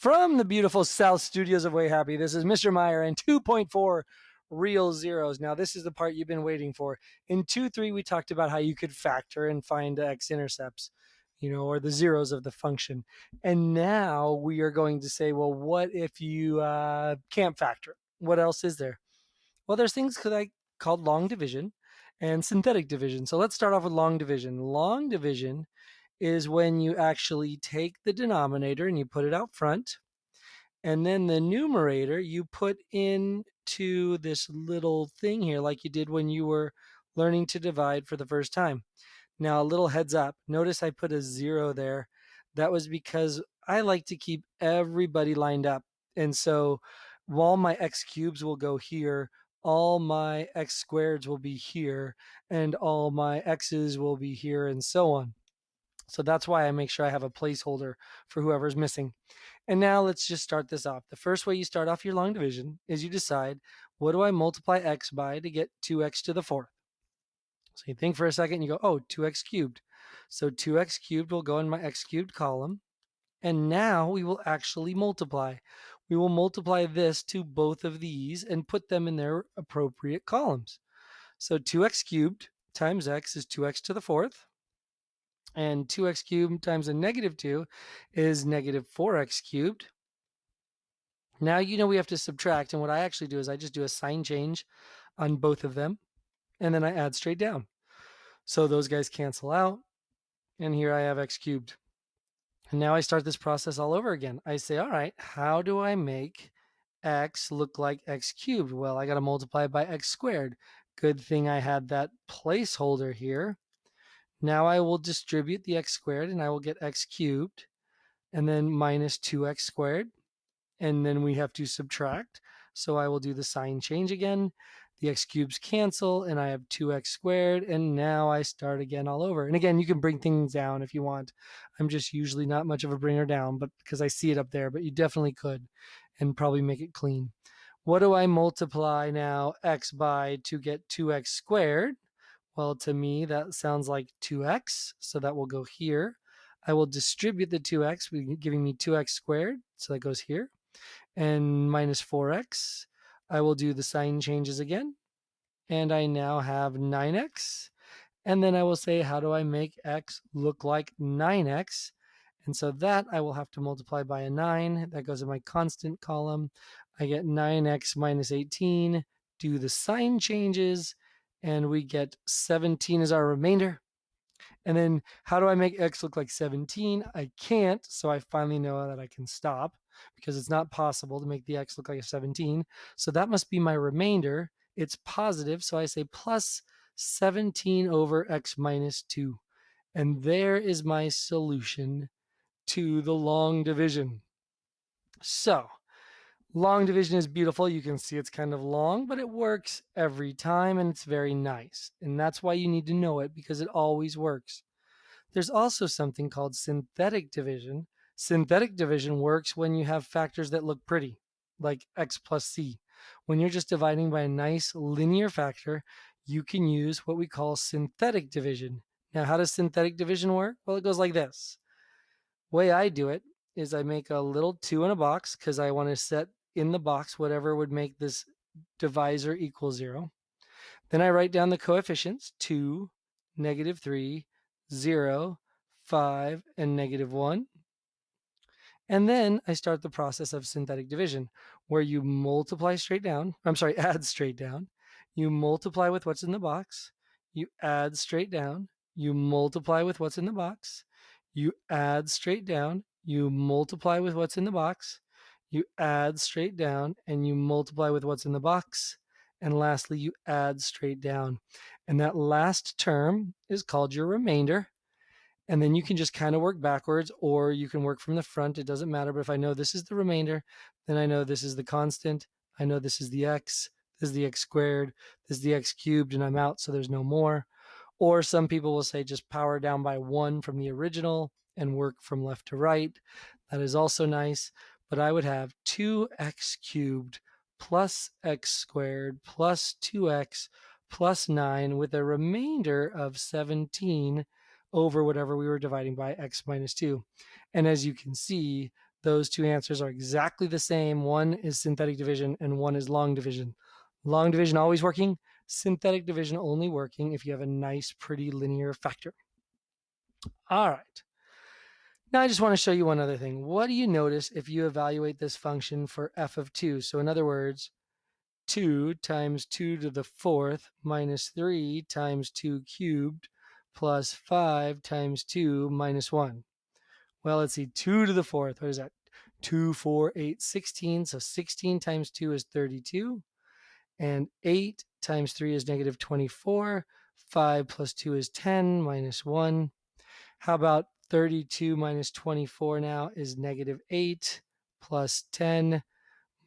From the beautiful South Studios of Way Happy, this is Mr. Meyer and 2.4 Real Zeros. Now, this is the part you've been waiting for. In 2.3, we talked about how you could factor and find x-intercepts, or the zeros of the function. And now we are going to say, well, what if you can't factor? What else is there? Well, there's things called long division and synthetic division. So let's start off with long division. Long division is when you actually take the denominator and you put it out front, and then the numerator you put into this little thing here like you did when you were learning to divide for the first time. Now, a little heads up, notice I put a 0 there. That was because I like to keep everybody lined up. And so all my x cubes will go here, all my x squareds will be here, and all my x's will be here, and so on. So that's why I make sure I have a placeholder for whoever's missing. And now let's just start this off. The first way you start off your long division is you decide, what do I multiply x by to get 2x to the fourth? So you think for a second, you go, oh, 2x cubed. So 2x cubed will go in my x cubed column. And now we will actually multiply. We will multiply this to both of these and put them in their appropriate columns. So 2x cubed times x is 2x to the fourth. And 2x cubed times a negative 2 is negative 4x cubed. Now we have to subtract, and what I actually do is I just do a sign change on both of them, and then I add straight down. So those guys cancel out, and here I have x cubed. And now I start this process all over again. I say, all right, how do I make x look like x cubed? Well, I got to multiply by x squared. Good thing I had that placeholder here. Now I will distribute the x squared, and I will get x cubed, and then minus 2x squared. And then we have to subtract. So I will do the sign change again. The x cubes cancel, and I have 2x squared, and now I start again all over. And again, you can bring things down if you want. I'm just usually not much of a bringer down, but because I see it up there, but you definitely could, and probably make it clean. What do I multiply now x by to get 2x squared? Well, to me, that sounds like 2x, so that will go here. I will distribute the 2x, giving me 2x squared, so that goes here. And minus 4x. I will do the sign changes again, and I now have 9x. And then I will say, how do I make x look like 9x? And so that I will have to multiply by a 9. That goes in my constant column. I get 9x minus 18. Do the sign changes, and we get 17 as our remainder. And then how do I make x look like 17? I can't, so I finally know that I can stop because it's not possible to make the x look like a 17. So that must be my remainder. It's positive, so I say plus 17 over x minus 2. And there is my solution to the long division. So long division is beautiful. You can see it's kind of long, but it works every time, and it's very nice. And that's why you need to know it, because it always works. There's also something called synthetic division. Synthetic division works when you have factors that look pretty, like x plus c. When you're just dividing by a nice linear factor, you can use what we call synthetic division. Now, how does synthetic division work? Well, it goes like this. The way I do it is I make a little 2 in a box because I want to set in the box whatever would make this divisor equal 0. Then I write down the coefficients, 2, negative 3, 0, 5, and negative 1. And then I start the process of synthetic division, where you multiply straight down. Add straight down. You multiply with what's in the box. You add straight down. You multiply with what's in the box. You add straight down. You multiply with what's in the box. You add straight down, and you multiply with what's in the box. And lastly, you add straight down. And that last term is called your remainder. And then you can just kind of work backwards, or you can work from the front. It doesn't matter. But if I know this is the remainder, then I know this is the constant. I know this is the x. This is the x squared. This is the x cubed, and I'm out, so there's no more. Or some people will say just power down by 1 from the original and work from left to right. That is also nice. But I would have 2x cubed plus x squared plus 2x plus 9 with a remainder of 17 over whatever we were dividing by, x minus 2. And as you can see, those two answers are exactly the same. One is synthetic division and one is long division. Long division always working, synthetic division only working if you have a nice, pretty linear factor. All right. Now I just want to show you one other thing. What do you notice if you evaluate this function for f of 2? So in other words, 2 times 2 to the 4th minus 3 times 2 cubed plus 5 times 2 minus 1. Well, let's see, 2 to the 4th. What is that? 2, 4, 8, 16. So 16 times 2 is 32. And 8 times 3 is negative 24. 5 plus 2 is 10 minus 1. How about 32 minus 24 now is negative 8 plus 10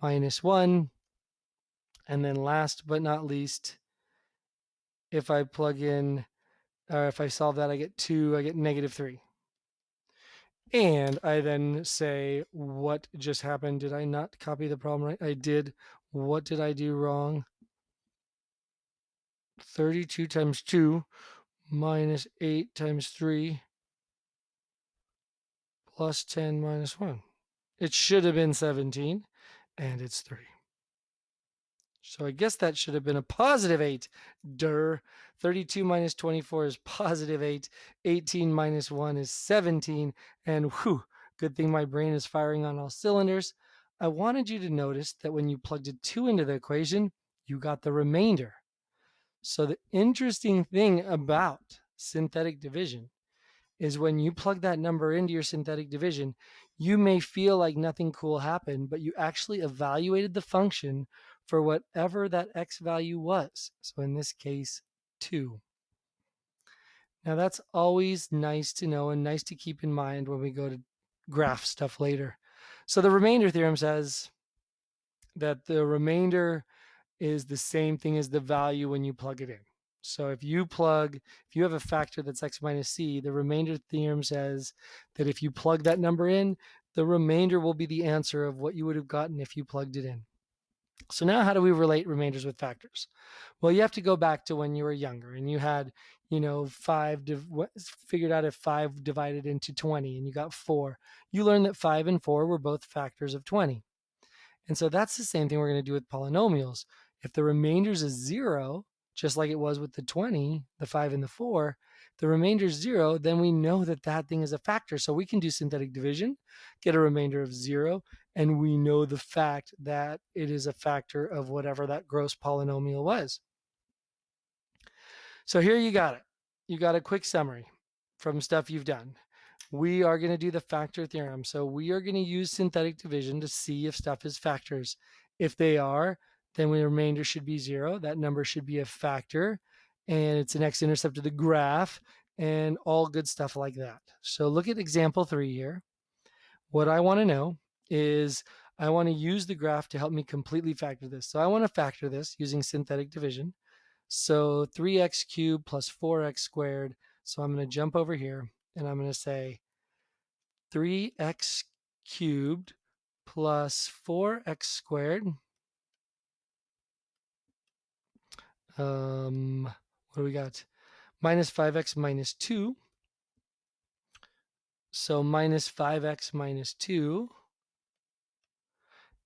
minus 1. And then last but not least, if I plug in, or if I solve that, I get 2, I get negative 3. And I then say, what just happened? Did I not copy the problem right? I did. What did I do wrong? 32 times 2 minus 8 times 3 plus 10 minus 1. It should have been 17, and it's 3. So I guess that should have been a positive 8. Durr. 32 minus 24 is positive 8. 18 minus 1 is 17. And whew, good thing my brain is firing on all cylinders. I wanted you to notice that when you plugged a 2 into the equation, you got the remainder. So the interesting thing about synthetic division is when you plug that number into your synthetic division, you may feel like nothing cool happened, but you actually evaluated the function for whatever that x value was. So in this case, 2. Now that's always nice to know and nice to keep in mind when we go to graph stuff later. So the remainder theorem says that the remainder is the same thing as the value when you plug it in. So if you have a factor that's x minus c, the remainder theorem says that if you plug that number in, the remainder will be the answer of what you would have gotten if you plugged it in. So now how do we relate remainders with factors? Well, you have to go back to when you were younger and you had, figured out if 5 divided into 20 and you got 4. You learned that 5 and 4 were both factors of 20. And so that's the same thing we're going to do with polynomials. If the remainder is 0, just like it was with the 20, the 5 and the 4, the remainder is 0, then we know that that thing is a factor. So we can do synthetic division, get a remainder of 0, and we know the fact that it is a factor of whatever that gross polynomial was. So here you got it. You got a quick summary from stuff you've done. We are going to do the factor theorem. So we are going to use synthetic division to see if stuff is factors. If they are, then the remainder should be 0. That number should be a factor, and it's an x-intercept of the graph, and all good stuff like that. So look at example 3 here. What I want to know is I want to use the graph to help me completely factor this. So I want to factor this using synthetic division. So 3x cubed plus 4x squared. So I'm going to jump over here and I'm going to say 3x cubed plus 4x squared. What do we got? Minus 5x minus 2. So minus 5x minus 2.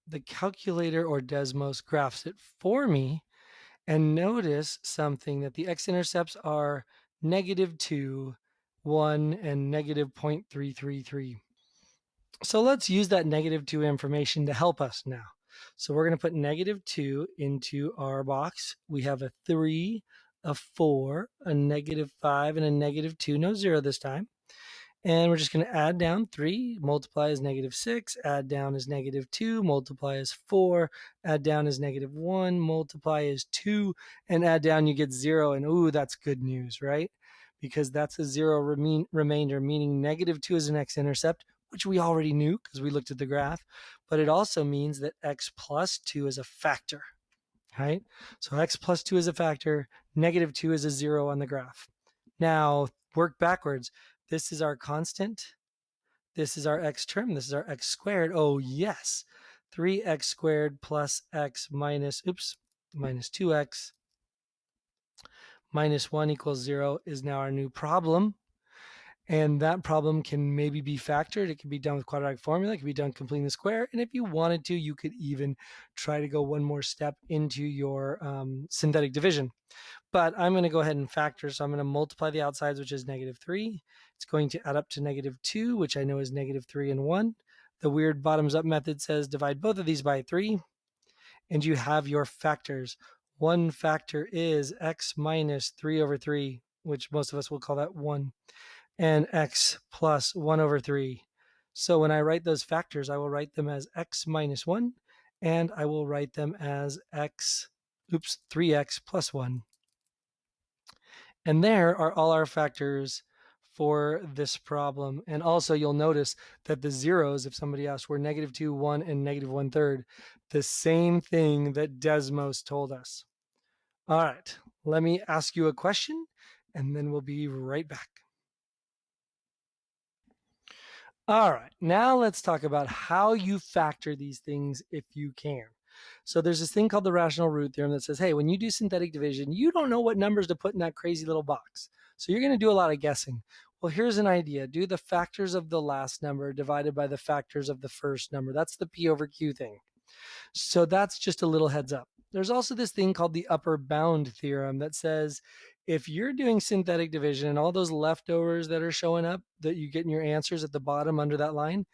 The calculator or Desmos graphs it for me. And notice something, that the x-intercepts are -2, 1, and -0.333. So let's use that -2 information to help us now. So we're going to put -2 into our box. We have a 3, a 4, a -5, and a -2. No 0 this time. And we're just going to add down 3, multiply is -6, add down is -2, multiply is 4, add down is -1, multiply is 2, and add down you get 0. And ooh, that's good news, right? Because that's a 0 remainder, meaning -2 is an x-intercept, which we already knew because we looked at the graph. But it also means that x plus 2 is a factor, right? So x plus 2 is a factor, -2 is a 0 on the graph. Now, work backwards. This is our constant. This is our x term. This is our x squared. Oh, yes. 3x squared plus x minus 2x minus 1 equals 0 is now our new problem. And that problem can maybe be factored. It can be done with quadratic formula. It can be done completing the square. And if you wanted to, you could even try to go one more step into your synthetic division. But I'm going to go ahead and factor. So I'm going to multiply the outsides, which is -3. It's going to add up to -2, which I know is -3 and 1. The weird bottoms up method says divide both of these by 3. And you have your factors. One factor is x minus 3 over 3, which most of us will call that 1, and x plus 1 over 3. So when I write those factors, I will write them as x minus 1, and I will write them as 3x plus 1. And there are all our factors for this problem. And also you'll notice that the zeros, if somebody asks, were -2, 1, and -1/3, the same thing that Desmos told us. All right, let me ask you a question, and then we'll be right back. All right, now let's talk about how you factor these things if you can. So there's this thing called the rational root theorem that says, hey, when you do synthetic division, you don't know what numbers to put in that crazy little box. So you're going to do a lot of guessing. Well, here's an idea. Do the factors of the last number divided by the factors of the first number. That's the P over Q thing. So that's just a little heads up. There's also this thing called the upper bound theorem that says if you're doing synthetic division and all those leftovers that are showing up that you get in your answers at the bottom under that line,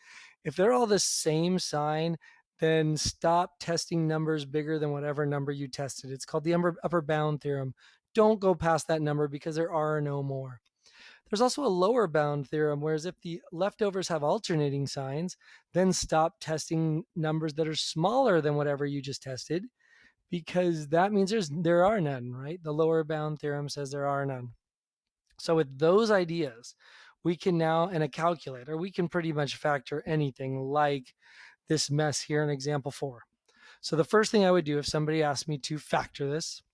if they're all the same sign, then stop testing numbers bigger than whatever number you tested. It's called the upper bound theorem. Don't go past that number because there are no more. There's also a lower bound theorem, whereas if the leftovers have alternating signs, then stop testing numbers that are smaller than whatever you just tested, because that means there are none, right? The lower bound theorem says there are none. So with those ideas, we can now, in a calculator, we can pretty much factor anything like this mess here in example 4. So the first thing I would do if somebody asked me to factor this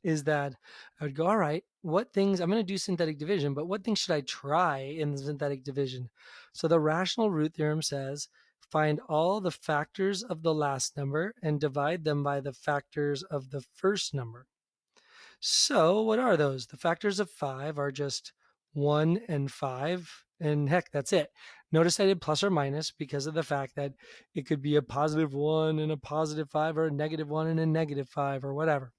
is that I would go, all right, what things, I'm going to do synthetic division, but what things should I try in the synthetic division? So the rational root theorem says, find all the factors of the last number and divide them by the factors of the first number. So what are those? The factors of 5 are just 1 and 5, and heck, that's it. Notice I did plus or minus because of the fact that it could be a +1 and a +5, or a -1 and a -5, or whatever.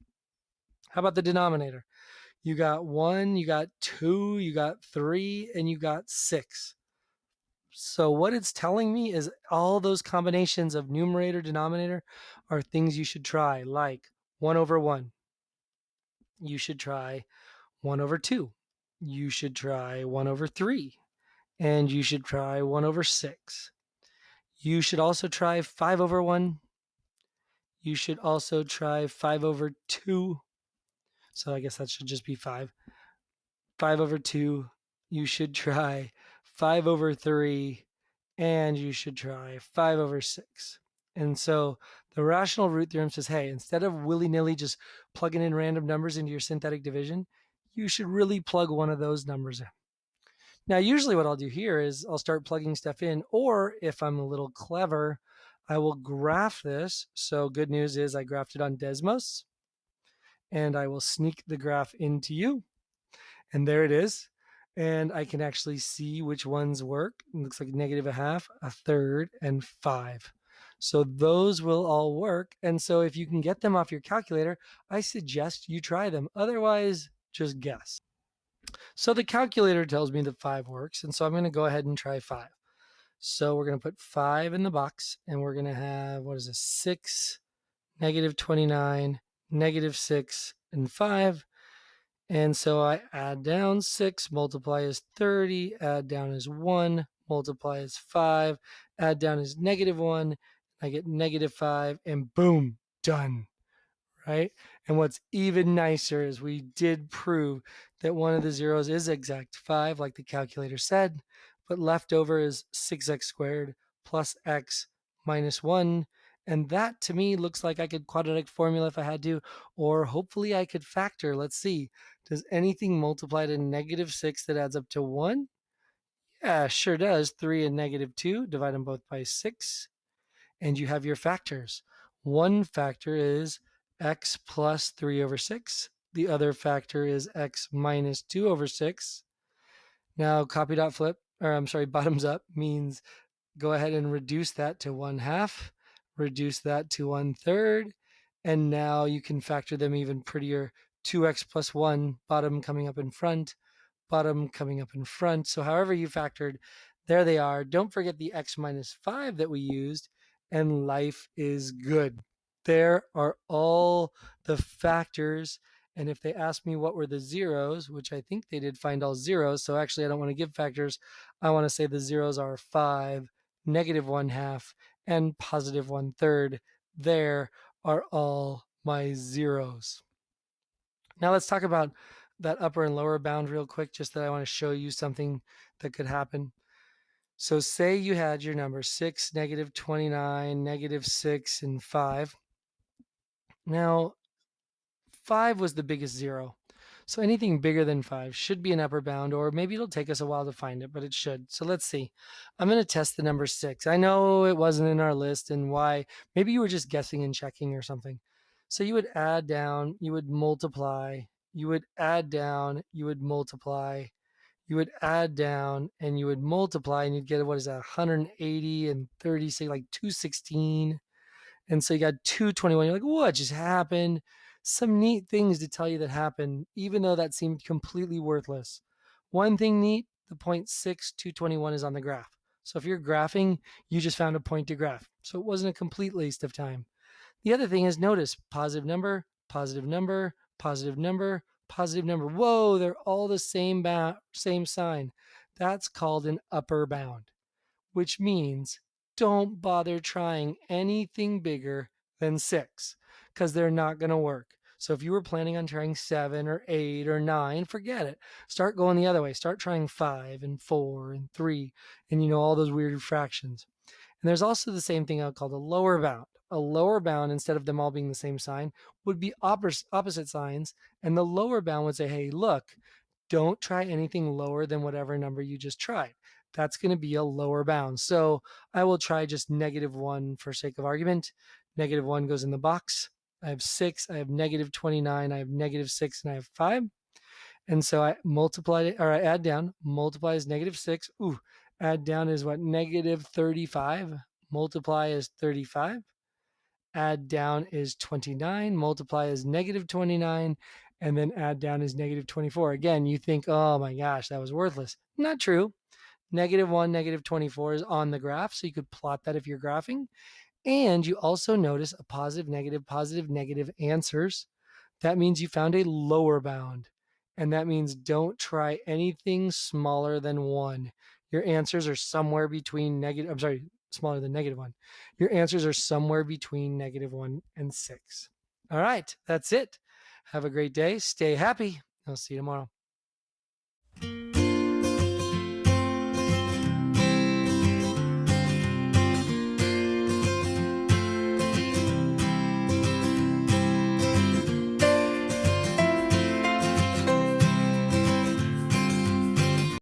How about the denominator? You got 1, you got 2, you got 3, and you got 6. So what it's telling me is all those combinations of numerator, denominator are things you should try, like 1 over 1. You should try 1 over 2. You should try 1 over 3. And you should try 1 over 6. You should also try 5 over 1. You should also try 5 over 2. So I guess that should just be 5. 5 over 2. You should try 5 over 3. And you should try 5 over 6. And so the rational root theorem says, hey, instead of willy-nilly just plugging in random numbers into your synthetic division, you should really plug one of those numbers in. Now, usually what I'll do here is I'll start plugging stuff in, or if I'm a little clever, I will graph this. So good news is I graphed it on Desmos, and I will sneak the graph into you. And there it is. And I can actually see which ones work. It looks like -1/2, 1/3, and 5. So those will all work. And so if you can get them off your calculator, I suggest you try them. Otherwise, just guess. So the calculator tells me that 5 works. And so I'm going to go ahead and try 5. So we're going to put 5 in the box, and we're going to have, what is this, 6, -29, -6, and 5. And so I add down 6, multiply is 30, add down is 1, multiply is 5, add down is -1, I get -5, and boom, done, right? And what's even nicer is we did prove that one of the zeros is exact 5, like the calculator said, but left over is 6x squared plus x minus 1. And that to me looks like I could quadratic formula if I had to, or hopefully I could factor. Let's see. Does anything multiply to -6 that adds up to 1? Yeah, sure does. 3 and -2. Divide them both by 6. And you have your factors. One factor is x plus 3 over 6. The other factor is x minus 2 over 6. Now copy dot flip, or I'm sorry, bottoms up means go ahead and reduce that to 1/2, reduce that to 1/3, and now you can factor them even prettier. 2x plus 1, bottom coming up in front, bottom coming up in front. So however you factored, there they are. Don't forget the x minus 5 that we used, and life is good. There are all the factors. And if they ask me what were the zeros, which I think they did find all zeros, so actually I don't want to give factors. I want to say the zeros are 5, negative 1/2, and positive 1/3. There are all my zeros. Now let's talk about that upper and lower bound real quick, just that I want to show you something that could happen. So say you had your numbers 6, negative 29, negative 6, and 5. Now 5 was the biggest zero. So anything bigger than 5 should be an upper bound, or maybe it'll take us a while to find it, but it should. So let's see. I'm going to test the number 6. I know it wasn't in our list, and why. Maybe you were just guessing and checking or something. So you would add down, you would multiply, you would add down, you would multiply, you would add down, and you would multiply, and you'd get, what is that, 180 and 36, like 216. And so you got 221. You're like, what just happened? Some neat things to tell you that happened, even though that seemed completely worthless. One thing neat, the point 6, 221 is on the graph. So if you're graphing, you just found a point to graph. So it wasn't a complete waste of time. The other thing is, notice positive number, positive number, positive number, positive number. Whoa, they're all the same sign. That's called an upper bound, which means don't bother trying anything bigger than 6 because they're not going to work. So if you were planning on trying 7 or 8 or 9, forget it. Start going the other way. Start trying 5 and 4 and 3 and all those weird fractions. And there's also the same thing called a lower bound. A lower bound, instead of them all being the same sign, would be opposite signs. And the lower bound would say, hey, look, don't try anything lower than whatever number you just tried. That's going to be a lower bound. So I will try just -1 for sake of argument. -1 goes in the box. I have 6, I have -29, I have -6, and I have 5. And so I multiply it, or I add down. Multiply is -6. Ooh, add down is what? -35. Multiply is 35. Add down is 29. Multiply is -29. And then add down is -24. Again, you think, oh my gosh, that was worthless. Not true. -1, -24 is on the graph, so you could plot that if you're graphing. And you also notice a positive, negative answers. That means you found a lower bound. And that means don't try anything smaller than 1. Your answers are somewhere between smaller than -1. Your answers are somewhere between -1 and 6. All right, that's it. Have a great day. Stay happy. I'll see you tomorrow.